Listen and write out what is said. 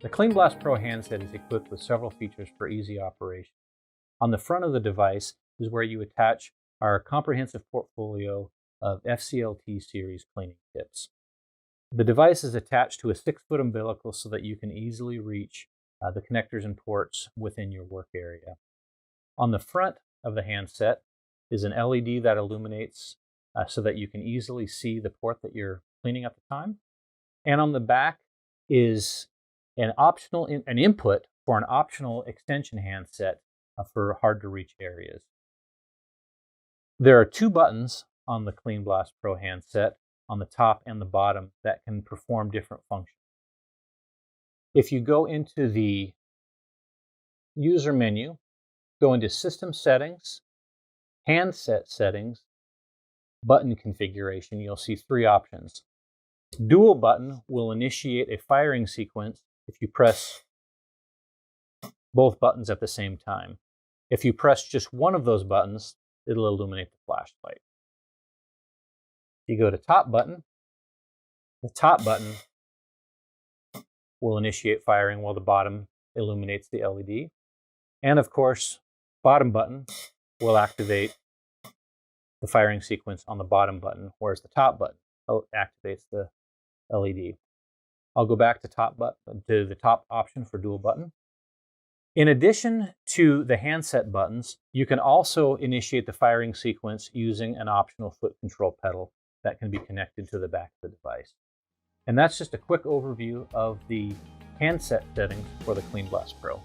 The CleanBlastPRO handset is equipped with several features for easy operation. On the front of the device is where you attach our comprehensive portfolio of FCLT series cleaning tips. The device is attached to a 6-foot umbilical so that you can easily reach the connectors and ports within your work area. On the front of the handset is an LED that illuminates so that you can easily see the port that you're cleaning at the time. And on the back is an input for an optional extension handset for hard to reach areas. There are 2 buttons on the CleanBlastPRO handset on the top and the bottom that can perform different functions. If you go into the user menu, go into System Settings, Handset Settings, Button Configuration, you'll see 3 options. Dual button will initiate a firing sequence if you press both buttons at the same time. If you press just one of those buttons, it'll illuminate the flashlight. If you go to top button, the top button will initiate firing while the bottom illuminates the LED. And of course, bottom button will activate the firing sequence on the bottom button, whereas the top button activates the LED. I'll go back to the top option for dual button. In addition to the handset buttons, you can also initiate the firing sequence using an optional foot control pedal that can be connected to the back of the device. And that's just a quick overview of the handset settings for the CleanBlastPRO.